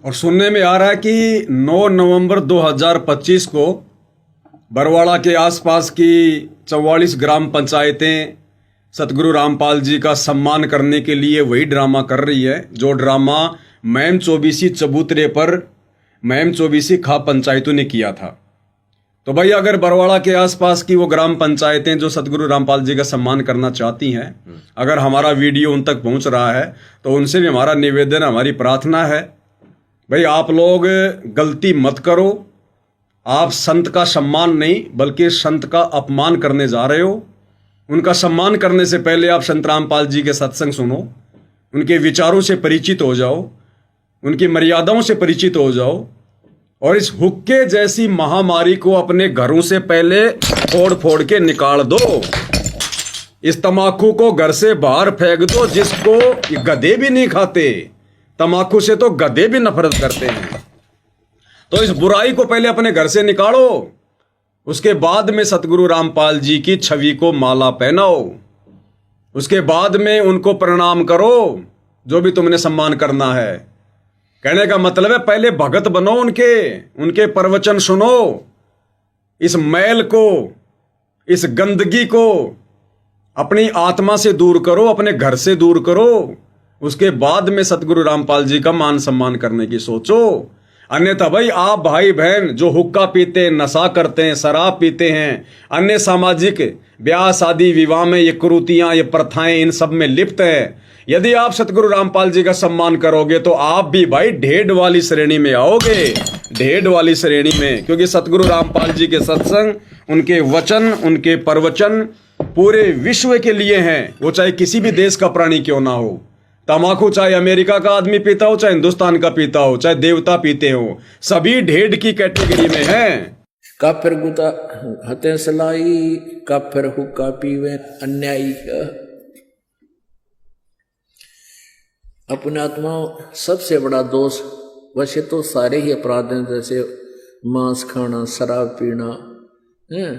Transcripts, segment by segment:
और सुनने में आ रहा है कि 9 नवंबर 2025 को बरवाड़ा के आसपास की 44 ग्राम पंचायतें सतगुरु रामपाल जी का सम्मान करने के लिए वही ड्रामा कर रही है जो ड्रामा मैम चौबीसी चबूतरे पर मैम चौबीसी खाप पंचायतों ने किया था। तो भाई अगर बरवाड़ा के आसपास की वो ग्राम पंचायतें जो सतगुरु रामपाल जी का सम्मान करना चाहती हैं, अगर हमारा वीडियो उन तक पहुंच रहा है तो उनसे भी हमारा निवेदन, हमारी प्रार्थना है, भाई आप लोग गलती मत करो। आप संत का सम्मान नहीं बल्कि संत का अपमान करने जा रहे हो। उनका सम्मान करने से पहले आप संत रामपाल जी के सत्संग सुनो, उनके विचारों से परिचित हो जाओ, उनकी मर्यादाओं से परिचित हो जाओ और इस हुक्के जैसी महामारी को अपने घरों से पहले फोड़ फोड़ के निकाल दो। इस तमाकू को घर से बाहर फेंक दो जिसको गधे भी नहीं खाते। तमाकू से तो गधे भी नफरत करते हैं। तो इस बुराई को पहले अपने घर से निकालो, उसके बाद में सतगुरु रामपाल जी की छवि को माला पहनाओ, उसके बाद में उनको प्रणाम करो जो भी तुमने सम्मान करना है। कहने का मतलब है पहले भगत बनो, उनके प्रवचन सुनो, इस मैल को, इस गंदगी को अपनी आत्मा से दूर करो, अपने घर से दूर करो, उसके बाद में सतगुरु रामपाल जी का मान सम्मान करने की सोचो। अन्यथा भाई आप भाई बहन जो हुक्का पीते हैं, नशा करते हैं, शराब पीते हैं, अन्य सामाजिक ब्याह शादी विवाह में ये कुरीतियां, ये प्रथाएं, इन सब में लिप्त हैं, यदि आप सतगुरु रामपाल जी का सम्मान करोगे तो आप भी भाई ढेड वाली श्रेणी में आओगे, ढेड वाली श्रेणी में। क्योंकि सतगुरु रामपाल जी के सत्संग, उनके वचन, उनके प्रवचन पूरे विश्व के लिए हैं, वो चाहे किसी भी देश का प्राणी क्यों ना हो। तमाकू चाहे अमेरिका का आदमी पीता हो, चाहे हिंदुस्तान का पीता हो, चाहे देवता पीते हो, सभी ढेड की कैटेगरी में हैं। काफिर गुता हते सलाई, काफिर हुक्का पीवे अन्यायी। अपने आत्मा सबसे बड़ा दोष, वैसे तो सारे ही अपराध हैं, जैसे मांस खाना, शराब पीना है,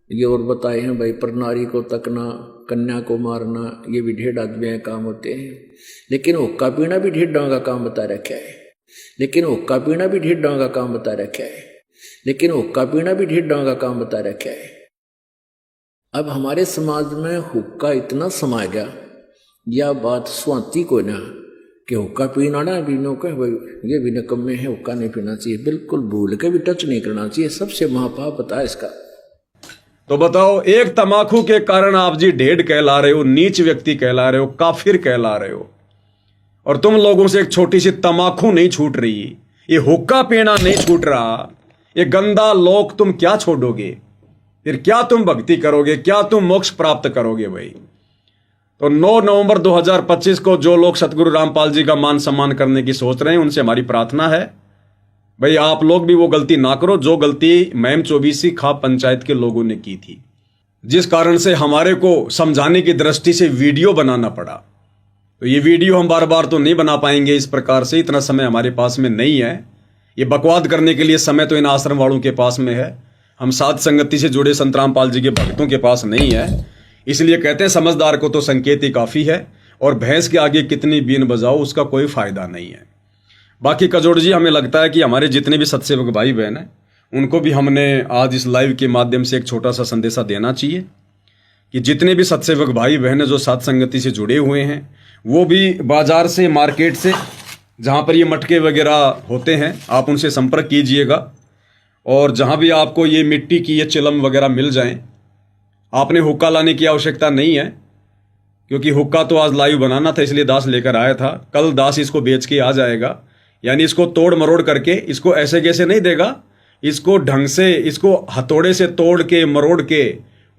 ये और बताए हैं भाई, पर नारी को तकना, कन्या को मारना, ये भी ढेड आदमी के काम होते हैं। लेकिन हुक्का पीना भी ढेडों का काम बता रखा है, लेकिन हुक्का पीना भी ढेडों का काम बता रखा है, लेकिन हुक्का पीना भी ढेडों का काम बता रखा है। अब हमारे समाज में हुक्का इतना समा गया, यह बात स्वाति को ना कि हुक्का पीना ना पीनो के भाई ये भी निकम्मे है, हुक्का नहीं पीना चाहिए, बिल्कुल भूल के भी टच नहीं करना चाहिए, सबसे महापाप बता इसका। तो बताओ, एक तमाकू के कारण आप जी ढेड कहला रहे हो, नीच व्यक्ति कहला रहे हो, काफिर कहला रहे हो, और तुम लोगों से एक छोटी सी तमाकू नहीं छूट रही, ये हुक्का पीना नहीं छूट रहा, ये गंदा लोक तुम क्या छोड़ोगे? फिर क्या तुम भक्ति करोगे? क्या तुम मोक्ष प्राप्त करोगे भाई? तो 9 नवंबर 2025 को जो लोग सतगुरु रामपाल जी का मान सम्मान करने की सोच रहे हैं, उनसे हमारी प्रार्थना है भाई आप लोग भी वो गलती ना करो जो गलती मैम चौबीसी खाप पंचायत के लोगों ने की थी, जिस कारण से हमारे को समझाने की दृष्टि से वीडियो बनाना पड़ा। तो ये वीडियो हम बार बार तो नहीं बना पाएंगे इस प्रकार से, इतना समय हमारे पास में नहीं है। ये बकवाद करने के लिए समय तो इन आश्रम वालों के पास में है, हम साध संगति से जुड़े संत रामपाल जी के भक्तों के पास नहीं है। इसलिए कहते हैं समझदार को तो संकेत ही काफ़ी है, और भैंस के आगे कितनी बीन बजाओ उसका कोई फायदा नहीं है। बाकी कजोड़ जी, हमें लगता है कि हमारे जितने भी सत्सेवक भाई बहन हैं उनको भी हमने आज इस लाइव के माध्यम से एक छोटा सा संदेशा देना चाहिए कि जितने भी सत्सेवक भाई बहन हैं जो साध संगति से जुड़े हुए हैं, वो भी बाजार से, मार्केट से, जहाँ पर ये मटके वगैरह होते हैं, आप उनसे संपर्क कीजिएगा। और जहाँ भी आपको ये मिट्टी की ये चिलम वगैरह मिल जाएं, आपने हुक्का लाने की आवश्यकता नहीं है, क्योंकि हुक्का तो आज लाइव बनाना था इसलिए दास लेकर आया था, कल दास इसको बेच के आ जाएगा। यानी इसको तोड़ मरोड़ करके, इसको ऐसे कैसे नहीं देगा, इसको ढंग से, इसको हथौड़े से तोड़ के मरोड़ के,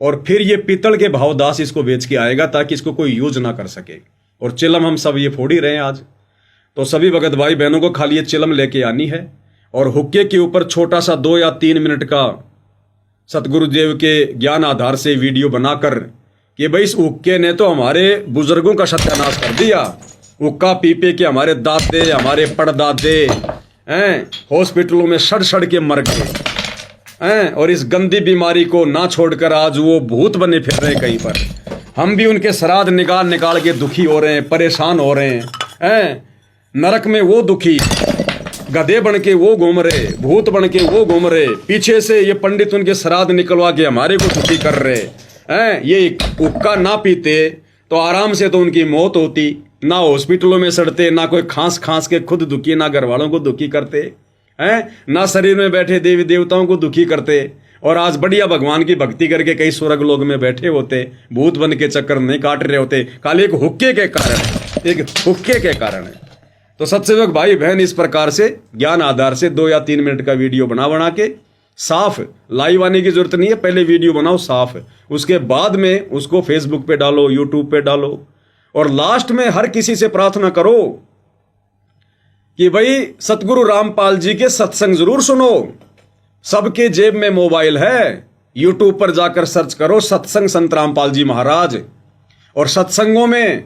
और फिर ये पीतल के भाव दास इसको बेच के आएगा ताकि इसको कोई यूज ना कर सके। और चिलम हम सब ये फोड़ ही रहे हैं आज। तो सभी भगत भाई बहनों को खाली ये चिलम लेके आनी है, और हुक्के के ऊपर छोटा सा 2 या 3 मिनट का सतगुरुदेव के ज्ञान आधार से वीडियो बनाकर कि भाई इस हुक्के ने तो हमारे बुजुर्गों का सत्यानाश कर दिया, हुक्का पी के हमारे दादे, हमारे पड़दादे हैं हॉस्पिटलों में सड़ सड़ के मर गए हैं, और इस गंदी बीमारी को ना छोड़कर आज वो भूत बने फिर रहे कहीं पर। हम भी उनके श्राद्ध निकाल निकाल के दुखी हो रहे हैं, परेशान हो रहे हैं। नरक में वो दुखी गधे बन के वो घूम रहे, भूत बन के वो घूम रहे, पीछे से ये पंडित उनके श्राद्ध निकलवा के हमारे को दुखी कर रहे हैं। ये हुक्का ना पीते तो आराम से तो उनकी मौत होती, ना हॉस्पिटलों में सड़ते, ना कोई खांस खांस के खुद दुखी, ना घर वालों को दुखी करते हैं, ना शरीर में बैठे देवी देवताओं को दुखी करते, और आज बढ़िया भगवान की भक्ति करके कई स्वर्ग लोग में बैठे होते, भूत बन के चक्कर नहीं काट रहे होते, खाली एक हुक्के के कारण, एक हुक्के के कारण है। तो सत्सेवक भाई बहन, इस प्रकार से ज्ञान आधार से 2 या 3 मिनट का वीडियो बना के साफ, लाइव आने की जरूरत नहीं है, पहले वीडियो बनाओ साफ, उसके बाद में उसको फेसबुक पे डालो, यूट्यूब पे डालो, और लास्ट में हर किसी से प्रार्थना करो कि भाई सतगुरु रामपाल जी के सत्संग जरूर सुनो। सबके जेब में मोबाइल है, यूट्यूब पर जाकर सर्च करो सत्संग संत रामपाल जी महाराज, और सत्संगों में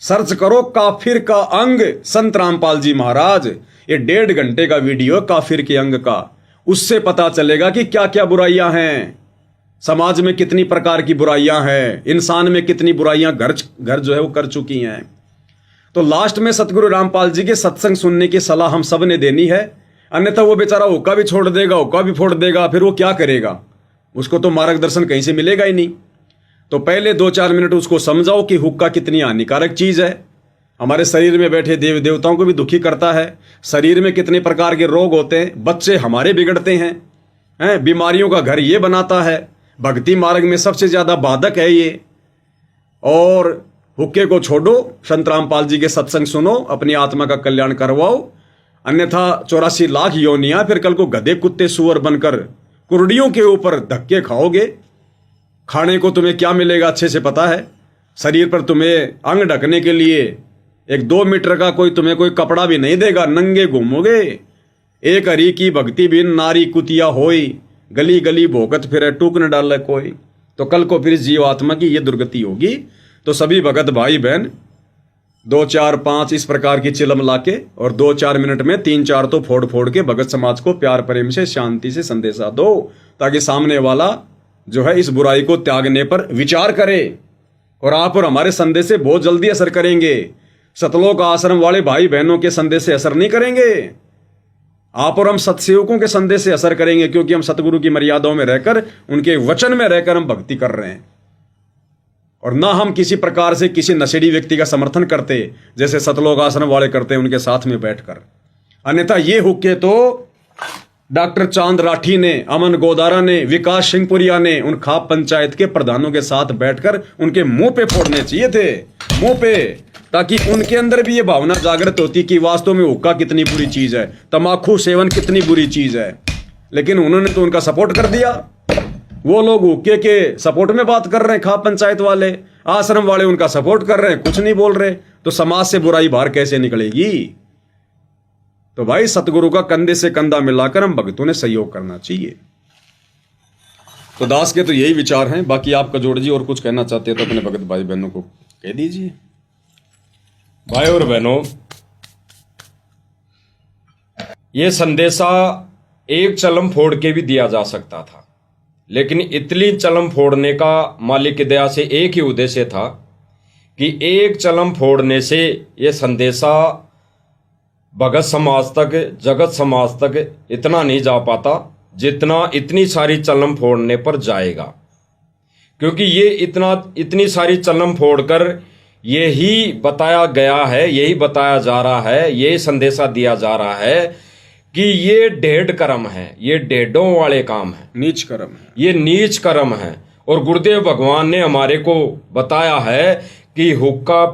सर्च करो काफिर का अंग संत रामपाल जी महाराज। ये 1.5 घंटे का वीडियो काफिर के अंग का, उससे पता चलेगा कि क्या क्या बुराइयां हैं समाज में, कितनी प्रकार की बुराइयां हैं, इंसान में कितनी बुराइयां घर जो है वो कर चुकी हैं। तो लास्ट में सतगुरु रामपाल जी के सत्संग सुनने की सलाह हम सब ने देनी है, अन्यथा वो बेचारा हुक्का भी छोड़ देगा, हुक्का भी फोड़ देगा, फिर वो क्या करेगा, उसको तो मार्गदर्शन कहीं से मिलेगा ही नहीं। तो पहले 2-4 मिनट उसको समझाओ कि हुक्का कितनी हानिकारक चीज है, हमारे शरीर में बैठे देव देवताओं को भी दुखी करता है, शरीर में कितने प्रकार के रोग होते हैं, बच्चे हमारे बिगड़ते हैं, बीमारियों का घर ये बनाता है, भक्ति मार्ग में सबसे ज्यादा बाधक है ये। और हुक्के को छोड़ो, संत रामपाल जी के सत्संग सुनो, अपनी आत्मा का कल्याण करवाओ, अन्यथा 84 लाख योनियां फिर कल को गधे कुत्ते सुअर बनकर कुर्डियों के ऊपर धक्के खाओगे। खाने को तुम्हें क्या मिलेगा अच्छे से पता है, शरीर पर तुम्हें अंग ढकने के लिए 1-2 मीटर का तुम्हें कोई कपड़ा भी नहीं देगा, नंगे घूमोगे। एक हरि की भक्ति बिन नारी कुतिया होई, गली गली भोगत फिरे टूक न डाले कोई। तो कल को फिर जीव आत्मा की ये दुर्गति होगी। तो सभी भगत भाई बहन 2, 4, 5 इस प्रकार की चिलम लाके और 2-4 मिनट में 3-4 तो फोड़ फोड़ के भगत समाज को प्यार प्रेम से शांति से संदेशा दो, ताकि सामने वाला जो है इस बुराई को त्यागने पर विचार करे, और आप और हमारे संदेश से बहुत जल्दी असर करेंगे। सतलोक आश्रम वाले भाई बहनों के संदेश से असर नहीं करेंगे, आप और हम सत्सेवकों के संदेश से असर करेंगे, क्योंकि हम सतगुरु की मर्यादाओं में रहकर, उनके वचन में रहकर हम भक्ति कर रहे हैं, और ना हम किसी प्रकार से किसी नशेड़ी व्यक्ति का समर्थन करते जैसे सतलोक आश्रम वाले करते हैं उनके साथ में बैठकर। अन्यथा ये हुक्के तो डॉक्टर चांद राठी ने, अमन गोदारा ने, विकास सिंहपुरिया ने उन खाप पंचायत के प्रधानों के साथ बैठकर उनके मुंह पे फोड़ने चाहिए थे, मुंह पे, ताकि उनके अंदर भी ये भावना जागृत होती कि वास्तव में हुक्का कितनी बुरी चीज है, तंबाकू सेवन कितनी बुरी चीज है। लेकिन उन्होंने तो उनका सपोर्ट कर दिया। वो लोग हुक्के के सपोर्ट में बात कर रहे हैं, खाप पंचायत वाले, आश्रम वाले उनका सपोर्ट कर रहे हैं, कुछ नहीं बोल रहे। तो समाज से बुराई बाहर कैसे निकलेगी? तो भाई सतगुरु का कंधे से कंधा मिलाकर हम भक्तों ने सहयोग करना चाहिए। तो दास के तो यही विचार हैं। बाकी आप कजोड़ जी और कुछ कहना चाहते हैं तो अपने भगत भाई बहनों को कह दीजिए। भाई और बहनों, ये संदेशा एक चलम फोड़ के भी दिया जा सकता था, लेकिन इतनी चलम फोड़ने का मालिक की दया से एक ही उद्देश्य था कि एक चलम फोड़ने से ये संदेशा भगत समाज तक, जगत समाज तक इतना नहीं जा पाता जितना इतनी सारी चलम फोड़ने पर जाएगा। क्योंकि ये इतनी सारी चलम फोड़कर यही बताया गया है, यही बताया जा रहा है, यही संदेशा दिया जा रहा है कि ये ढेड कर्म है, ये ढेडों वाले काम है, नीच कर्म है, ये नीच कर्म है। और गुरुदेव भगवान ने हमारे को बताया है कि हुक्का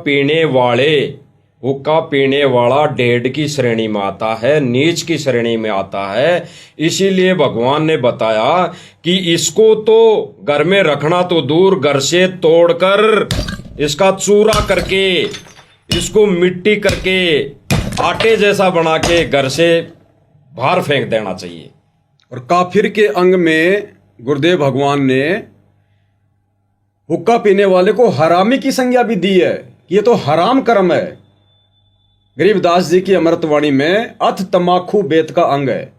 पीने वाला ढेड की श्रेणी में आता है, नीच की श्रेणी में आता है। इसीलिए भगवान ने बताया कि इसको तो घर में रखना तो दूर, घर से तोड़कर इसका चूरा करके, इसको मिट्टी करके, आटे जैसा बना के घर से बाहर फेंक देना चाहिए। और काफिर के अंग में गुरुदेव भगवान ने हुक्का पीने वाले को हरामी की संज्ञा भी दी है, ये तो हराम कर्म है। गरीबदास जी की अमृतवाणी में अथ तमाखू बेत का अंग है,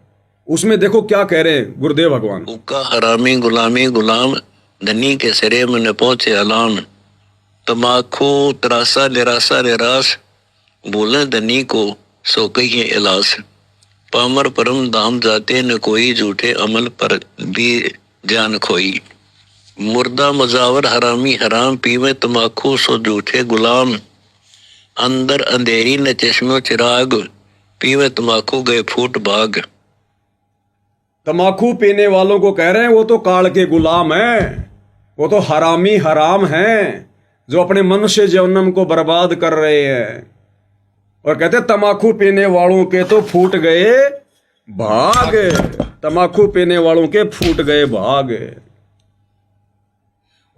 उसमें देखो क्या कह रहे हैं गुरुदेव भगवान। हुक्का हरामी गुलामी गुलाम, धनी के सिरे में न पहुंचे अलान। तमाखू त्रासा निरासा निराश, बोले धनी को सो कहिए इलास। पामर परम धाम जाते न कोई, झूठे अमल पर भी जान खोई। मुर्दा मजावर हरामी हराम, पीवे तमाकू सो झूठे गुलाम। अंदर अंधेरी न चश्मो चिराग, पीवे तमाकू गए फूट भाग। तमाकू पीने वालों को कह रहे हैं वो तो काल के गुलाम हैं, वो तो हरामी हराम हैं जो अपने मनुष्य जीवनम को बर्बाद कर रहे हैं। और कहते तमाकू पीने वालों के तो फूट गए भाग, तमाकू पीने वालों के फूट गए भाग।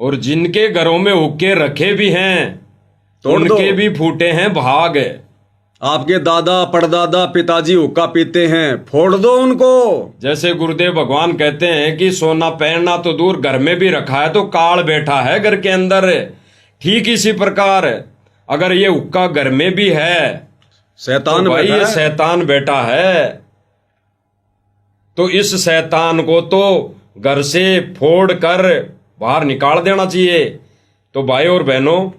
और जिनके घरों में हुक्के रखे भी हैं उनके भी फूटे हैं भाग। आपके दादा परदादा पिताजी हुक्का पीते हैं, फोड़ दो उनको। जैसे गुरुदेव भगवान कहते हैं कि सोना पहनना तो दूर, घर में भी रखा है तो काल बैठा है घर के अंदर। ठीक इसी प्रकार अगर ये हुक्का घर में भी है, शैतान तो भाई बैठा ये है। शैतान बैठा है, तो इस शैतान को तो घर से फोड़ कर बाहर निकाल देना चाहिए। तो भाई और बहनों,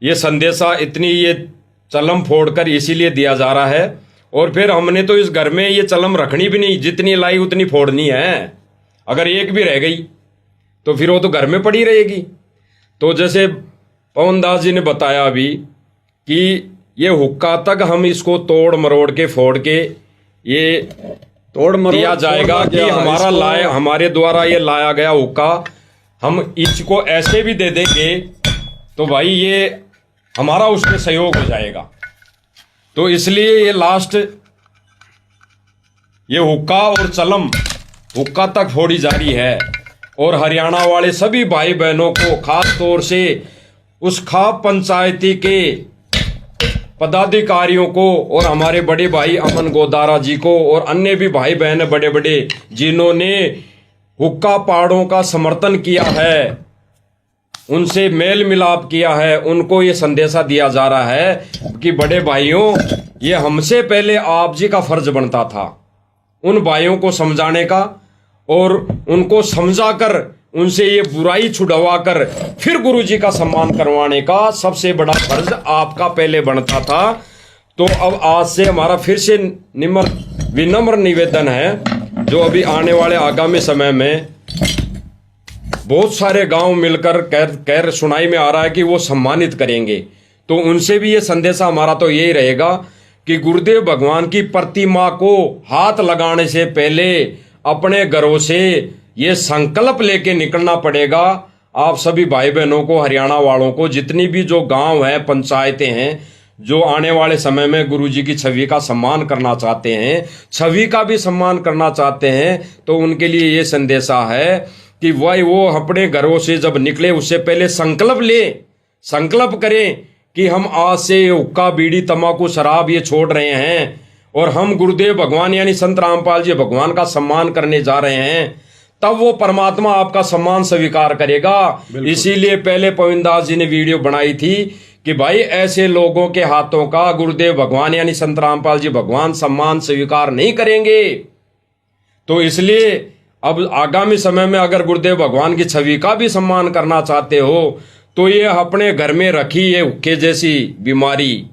ये संदेशा इतनी ये चलम फोड़कर इसीलिए दिया जा रहा है। और फिर हमने तो इस घर में ये चलम रखनी भी नहीं, जितनी लाई उतनी फोड़नी है। अगर एक भी रह गई तो फिर वो तो घर में पड़ी रहेगी। तो जैसे पवन दास जी ने बताया अभी कि ये हुक्का तक हम इसको तोड़ मरोड़ के फोड़ के ये तोड़ मरोड़ दिया जाएगा फोड़ना कि क्या, हमारा इसको- लाए हमारे द्वारा ये लाया गया हुक्का हम इसको ऐसे भी दे देंगे तो भाई ये हमारा उसमें सहयोग हो जाएगा। तो इसलिए ये लास्ट ये हुक्का और चलम हुक्का तक फोड़ी जा रही है। और हरियाणा वाले सभी भाई बहनों को, खास तौर से उस खाप पंचायती के पदाधिकारियों को और हमारे बड़े भाई अमन गोदारा जी को और अन्य भी भाई बहन बड़े बड़े जिन्होंने हुक्का पाड़ों का समर्थन किया है, उनसे मेल मिलाप किया है, उनको ये संदेशा दिया जा रहा है कि बड़े भाइयों, ये हमसे पहले आप जी का फर्ज बनता था उन भाइयों को समझाने का और उनको समझाकर उनसे ये बुराई छुड़वा कर फिर गुरु जी का सम्मान करवाने का सबसे बड़ा फर्ज आपका पहले बनता था। तो अब आज से हमारा फिर से विनम्र निवेदन है, जो अभी आने वाले आगामी समय में बहुत सारे गांव मिलकर कह सुनाई में आ रहा है कि वो सम्मानित करेंगे, तो उनसे भी ये संदेशा हमारा तो यही रहेगा कि गुरुदेव भगवान की प्रतिमा को हाथ लगाने से पहले अपने घरों से ये संकल्प लेके निकलना पड़ेगा। आप सभी भाई बहनों को, हरियाणा वालों को, जितनी भी जो गांव हैं, पंचायतें हैं, जो आने वाले समय में गुरु जी की छवि का सम्मान करना चाहते हैं, छवि का भी सम्मान करना चाहते हैं, तो उनके लिए ये संदेशा है कि भाई वो अपने घरों से जब निकले उससे पहले संकल्प ले, संकल्प करें कि हम आज से हुक्का बीड़ी तंबाकू शराब ये छोड़ रहे हैं और हम गुरुदेव भगवान यानी संत रामपाल जी भगवान का सम्मान करने जा रहे हैं। तब वो परमात्मा आपका सम्मान स्वीकार करेगा। इसीलिए पहले पविंदास जी ने वीडियो बनाई थी कि भाई ऐसे लोगों के हाथों का गुरुदेव भगवान यानी संत रामपाल जी भगवान सम्मान स्वीकार नहीं करेंगे। तो इसलिए अब आगामी समय में अगर गुरुदेव भगवान की छवि का भी सम्मान करना चाहते हो तो ये अपने घर में रखी ये हुक्के जैसी बीमारी,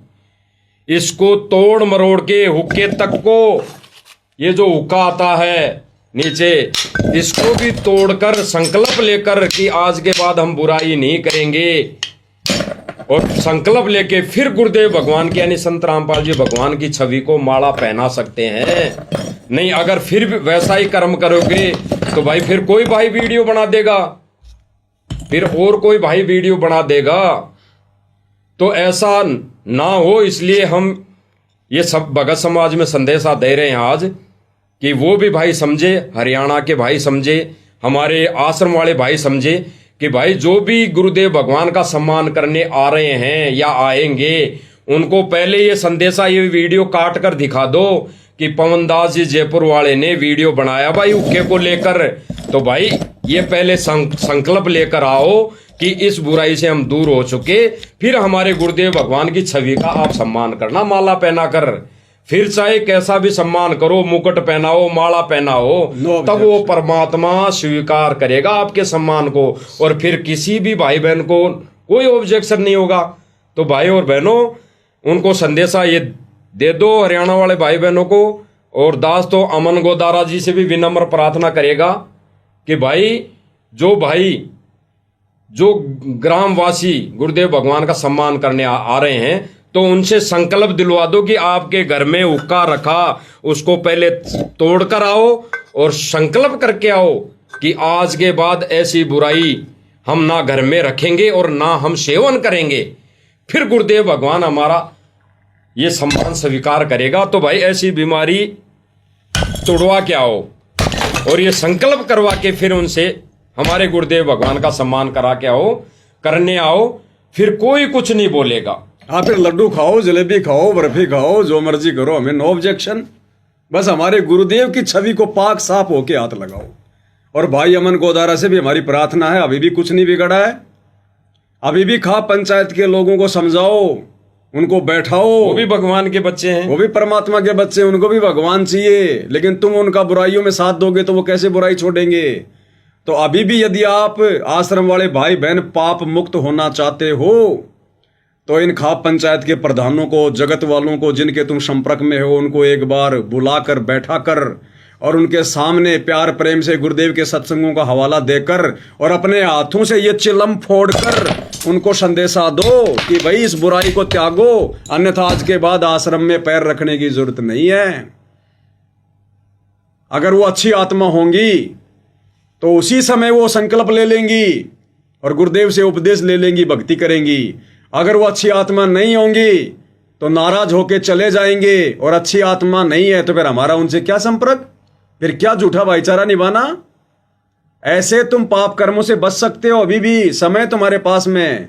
इसको तोड़ मरोड़ के हुक्के तक को, ये जो हुक्का आता है नीचे, इसको भी तोड़कर संकल्प लेकर कि आज के बाद हम बुराई नहीं करेंगे और संकल्प लेके फिर गुरुदेव भगवान की यानी संत रामपाल जी भगवान की छवि को माला पहना सकते हैं। नहीं अगर फिर भी वैसा ही कर्म करोगे तो भाई फिर कोई भाई वीडियो बना देगा, फिर और कोई भाई वीडियो बना देगा। तो ऐसा ना हो, इसलिए हम ये सब भगत समाज में संदेशा दे रहे हैं आज कि वो भी भाई समझे, हरियाणा के भाई समझे, हमारे आश्रम वाले भाई समझे कि भाई जो भी गुरुदेव भगवान का सम्मान करने आ रहे हैं या आएंगे, उनको पहले ये संदेशा, ये वीडियो काट कर दिखा दो कि पवन दास जी जयपुर वाले ने वीडियो बनाया भाई हुक्के को लेकर। तो भाई ये पहले संकल्प लेकर आओ कि इस बुराई से हम दूर हो चुके, फिर हमारे गुरुदेव भगवान की छवि का आप सम्मान करना माला पहना कर। फिर चाहे कैसा भी सम्मान करो, मुकुट पहनाओ, माला पहनाओ, तब वो परमात्मा स्वीकार करेगा आपके सम्मान को और फिर किसी भी भाई बहन को कोई ऑब्जेक्शन नहीं होगा। तो भाई और बहनों, उनको संदेशा ये दे दो हरियाणा वाले भाई बहनों को और दास तो अमन गोदारा जी से भी विनम्र प्रार्थना करेगा कि भाई जो ग्रामवासी गुरुदेव भगवान का सम्मान करने आ रहे हैं, तो उनसे संकल्प दिलवा दो कि आपके घर में हुक्का रखा उसको पहले तोड़कर आओ और संकल्प करके आओ कि आज के बाद ऐसी बुराई हम ना घर में रखेंगे और ना हम सेवन करेंगे। फिर गुरुदेव भगवान हमारा ये सम्मान स्वीकार करेगा। तो भाई ऐसी बीमारी तोड़वा के आओ और ये संकल्प करवा के फिर उनसे हमारे गुरुदेव भगवान का सम्मान करा के करने आओ, फिर कोई कुछ नहीं बोलेगा। हाँ, फिर लड्डू खाओ, जलेबी खाओ, बर्फी खाओ, जो मर्जी करो, हमें नो ऑब्जेक्शन। बस हमारे गुरुदेव की छवि को पाक साफ होके हाथ लगाओ। और भाई अमन गोदारा से भी हमारी प्रार्थना है, अभी भी कुछ नहीं बिगड़ा है, अभी भी खाप पंचायत के लोगों को समझाओ, उनको बैठाओ। वो भी भगवान के बच्चे हैं, वो भी परमात्मा के बच्चे, उनको भी भगवान चाहिए। लेकिन तुम उनका बुराइयों में साथ दोगे तो वो कैसे बुराई छोड़ेंगे। तो अभी भी यदि आप आश्रम वाले भाई बहन पाप मुक्त होना चाहते हो तो इन खाप पंचायत के प्रधानों को, जगत वालों को, जिनके तुम संपर्क में हो, उनको एक बार बुलाकर बैठा कर और उनके सामने प्यार प्रेम से गुरुदेव के सत्संगों का हवाला देकर और अपने हाथों से ये चिलम फोड़कर उनको संदेशा दो कि भाई इस बुराई को त्यागो, अन्यथा आज के बाद आश्रम में पैर रखने की जरूरत नहीं है। अगर वो अच्छी आत्मा होंगी तो उसी समय वो संकल्प ले लेंगी और गुरुदेव से उपदेश ले लेंगी, भक्ति करेंगी। अगर वो अच्छी आत्मा नहीं होंगी तो नाराज होके चले जाएंगे, और अच्छी आत्मा नहीं है तो फिर हमारा उनसे क्या संपर्क, फिर क्या झूठा भाईचारा निभाना। ऐसे तुम पाप कर्मों से बच सकते हो, अभी भी समय तुम्हारे पास में,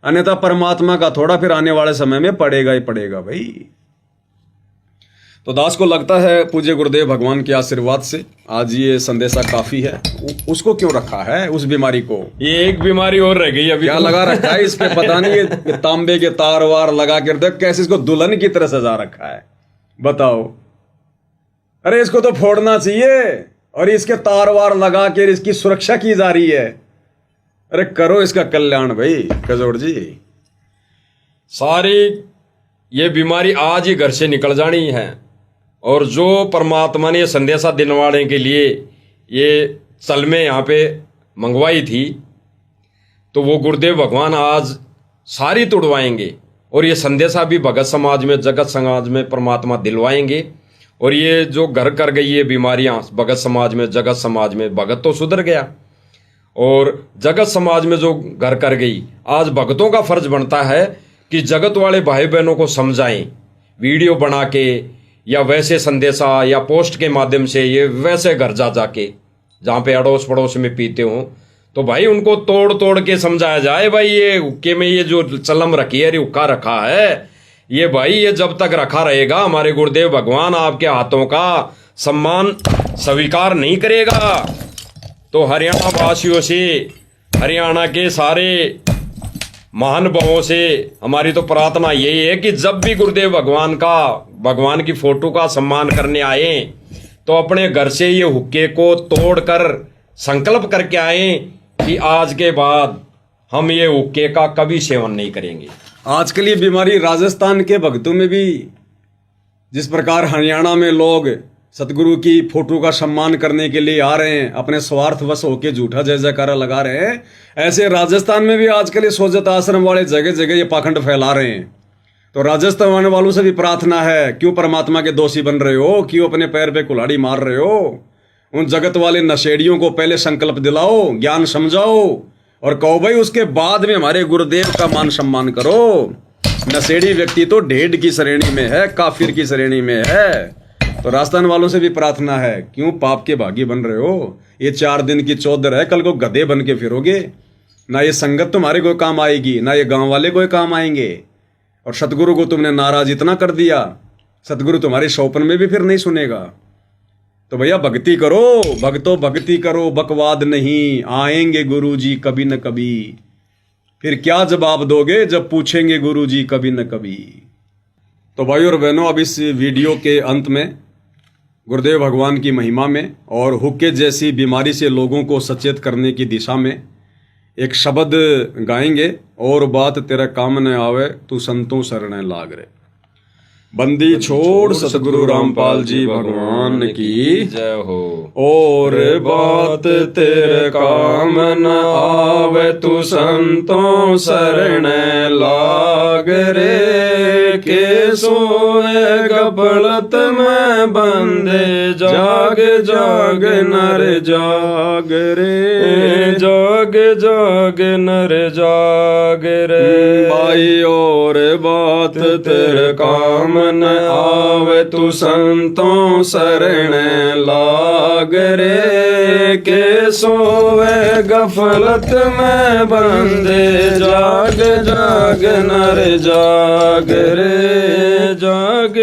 अन्यथा परमात्मा का थोड़ा फिर आने वाले समय में पड़ेगा ही पड़ेगा भाई। तो दास को लगता है पूज्य गुरुदेव भगवान के आशीर्वाद से आज ये संदेशा काफी है। उसको क्यों रखा है, उस बीमारी को? ये एक बीमारी और रह गई अभी। क्या लगा रखा है इस पे पता नहीं, ये तांबे के तार वार लगा कर देख कैसे इसको दुल्हन की तरह सजा रखा है, बताओ। अरे इसको तो फोड़ना चाहिए और इसके तार वार लगा कर इसकी सुरक्षा की जा रही है। अरे करो इसका कल्याण भाई कजोड़ जी। सारी ये बीमारी आज ही घर से निकल जानी है, और जो परमात्मा ने ये संदेशा दिलवाने के लिए ये चलमें यहाँ पे मंगवाई थी, तो वो गुरुदेव भगवान आज सारी तोड़वाएंगे और ये संदेशा भी भगत समाज में, जगत समाज में परमात्मा दिलवाएंगे। और ये जो घर कर गई ये बीमारियां भगत समाज में, जगत समाज में, भगत तो सुधर गया और जगत समाज में जो घर कर गई, आज भगतों का फर्ज बनता है कि जगत वाले भाई बहनों को समझाएं, वीडियो बना के या वैसे संदेशा या पोस्ट के माध्यम से, ये वैसे घर जा जाके जहाँ पे अड़ोस पड़ोस में पीते हो, तो भाई उनको तोड़ तोड़ के समझाया जाए। भाई ये हुक्के में ये जो चलम रखी है, हुक्का रखा है, ये भाई ये जब तक रखा रहेगा हमारे गुरुदेव भगवान आपके हाथों का सम्मान स्वीकार नहीं करेगा। तो हरियाणा वासियों से, हरियाणा के सारे महानुभावों से हमारी तो प्रार्थना यही है कि जब भी गुरुदेव भगवान की फोटो का सम्मान करने आए तो अपने घर से ये हुक्के को तोड़कर संकल्प करके आए कि आज के बाद हम ये हुक्के का कभी सेवन नहीं करेंगे। आजकल ये बीमारी राजस्थान के भक्तों में भी, जिस प्रकार हरियाणा में लोग सतगुरु की फोटो का सम्मान करने के लिए आ रहे हैं, अपने स्वार्थवश होकर झूठा जय जयकारा लगा रहे हैं, ऐसे राजस्थान में भी आजकल ये सोजत आश्रम वाले जगह जगह ये पाखंड फैला रहे हैं। तो राजस्थान वालों से भी प्रार्थना है, क्यों परमात्मा के दोषी बन रहे हो, क्यों अपने पैर पे कुल्हाड़ी मार रहे हो? उन जगत वाले नशेड़ियों को पहले संकल्प दिलाओ, ज्ञान समझाओ और कहो भाई उसके बाद में हमारे गुरुदेव का मान सम्मान करो। नशेड़ी व्यक्ति तो ढेड की श्रेणी में है, काफिर की श्रेणी में है। तो राजस्थान वालों से भी प्रार्थना है, क्यों पाप के भागी बन रहे हो? ये 4 दिन की चौधर है, कल को गधे बन के फिरोगे। ना ये संगत तुम्हारे कोई काम आएगी, ना ये गांव वाले कोई काम आएंगे। और सतगुरु को तुमने नाराज इतना कर दिया, सतगुरु तुम्हारे शौपन में भी फिर नहीं सुनेगा। तो भैया भक्ति करो, भक्तो भक्ति करो, बकवाद नहीं, आएंगे गुरु जी कभी न कभी। फिर क्या जवाब दोगे जब पूछेंगे गुरु जी कभी न कभी। तो भाई और बहनों, अब इस वीडियो के अंत में गुरुदेव भगवान की महिमा में और हुक्के जैसी बीमारी से लोगों को सचेत करने की दिशा में एक शब्द गाएंगे। और बात तेरा काम न आवे, तू संतों शरण लाग रे। बंदी छोड़ सतगुरु रामपाल जी भगवान की जय हो। और बात तेरे काम न आवे तू संतों शरण लाग रे के सोए गफलत में बंदे जाग जाग नर जाग रे जाग जाग नर जाग रे भाई और बात तेरे काम न आवे तू संतों शरण लाग रे के सोवे गफलत में बंदे जाग जाग नर जाग रे जाग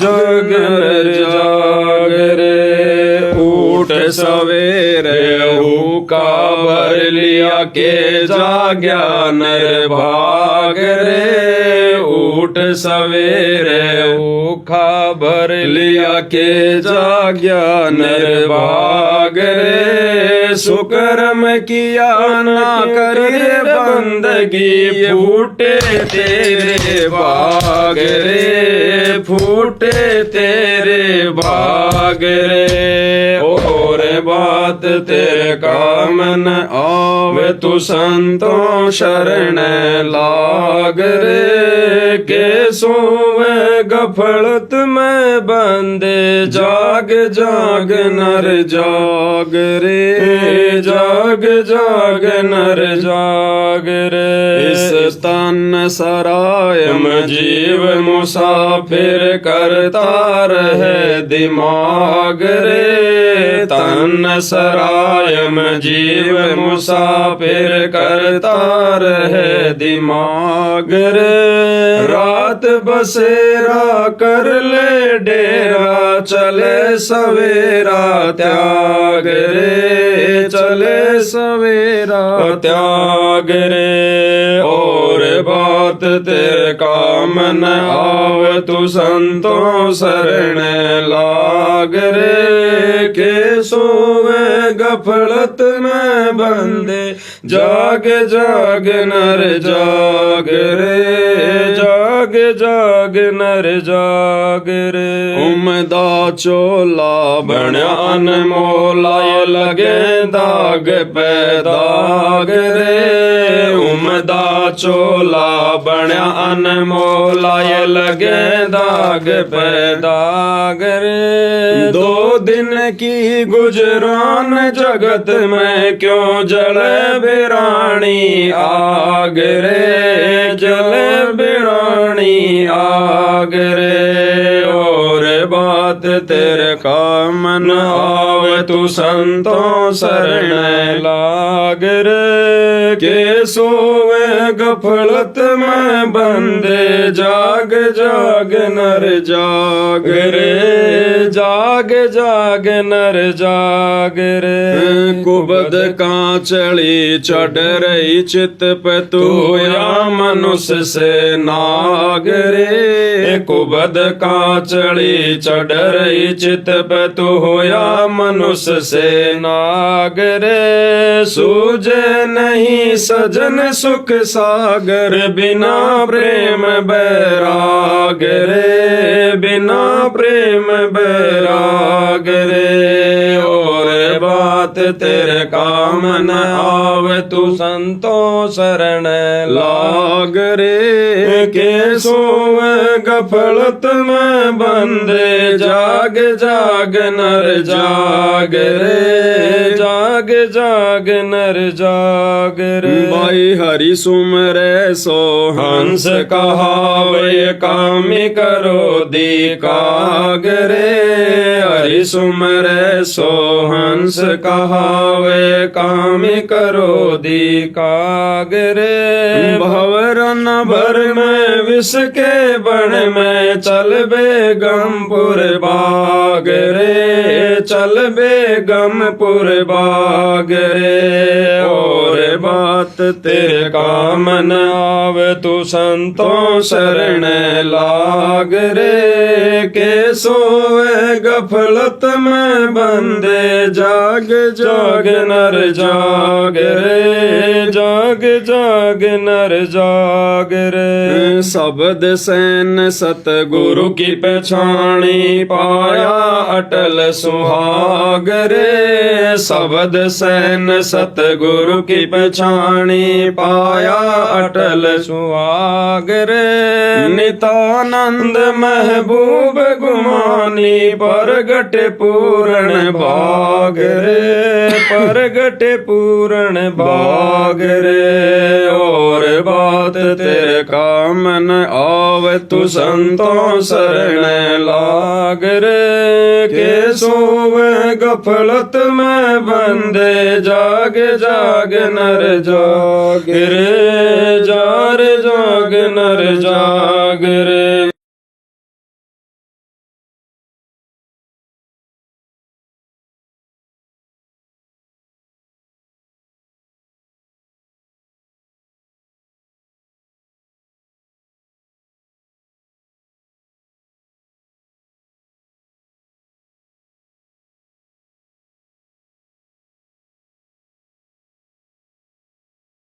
जाग नर जाग रे उठ सवेरे हुक्का भर लिया के जाग्या नर भाग रे उठ सवेरे भूखा भर लिया के जाग्या नर भाग रे सुकर्म किया ना करे बंदगी फूटे तेरे भाग रे फूटे तेरे भाग रे और बात तेरे काम न आवे तू संतों शरण लाग रे के सोवे गफलत में बंदे जाग जाग नर जाग रे जाग जाग नर जाग रे इस तन सराय में जीव मुसाफिर करता रहे दिमाग रे तन सराय में जीव मुसाफिर करता रहे दिमाग रे रात बसेरा कर ले डेरा चले सवेरा त्याग रे चले सवेरा त्याग रे और बात तेरे काम न आवे तू संतों शरण लाग रे के सोवे गफलत में बंदे जाग जाग नर जाग रे जाग जाग नर जाग रे उमदा चोला बण्या अनमोला ये लगे दाग पे दाग रे उमदा चोला बण्या अनमोला ये लगे दाग पे दाग रे दो दिन की गुजरान जगत में क्यों जले बिरानी आग रे जले बिरानी आग रे और बात तेरे काम न आवे तू संतों शरण लाग रे के सोवे गफलत में बंदे जाग जाग नर जाग रे जाग जाग नर जाग रे कुबद कांचली चढ़ रही चित पे तू या मनुष्य से नाग रे कुबद कांचली चढ़ रही चित पे तू या मनुष्य से नाग रे सूझे नहीं सजन सुख सागर बिना प्रेम बैराग रे बिना प्रेम बैराग रे और बात तेरे काम न आवे तू संतों शरण लाग रे के सोवे गफलत में बंदे जाग जाग नर जाग रे जाग जाग नर जाग रे भाई हरि सुमरे सो हंस कहावे कामी करो दी काग रे हरि सुमरे सो हंस कहावे कामी करो दी काग रे भवरन भर में विष के बण में चल बेगमपुर बाग रे चल बेगमपुर बाग रे और बात बात तेरे का मन आवे तू संतों शरण लाग रे। के सोए गफलत में बंदे जाग जाग नर जाग रे। जाग जाग नर जाग रे। शब्द सैन सतगुरु की पहचानी पाया अटल सुहाग रे। शब्द सैन सतगुरु की पहचानी पाया अटल सुहाग रे। नितानंद महबूब गुमानी परगट पूर्ण भाग रे। परगट पूर्ण भाग रे। और बात तेरे का मन आवे तू संतों शरण लाग रे। के सोवे गफलत में बंदे जाग जाग नर जाग रे। जार जाग नर जाग रे।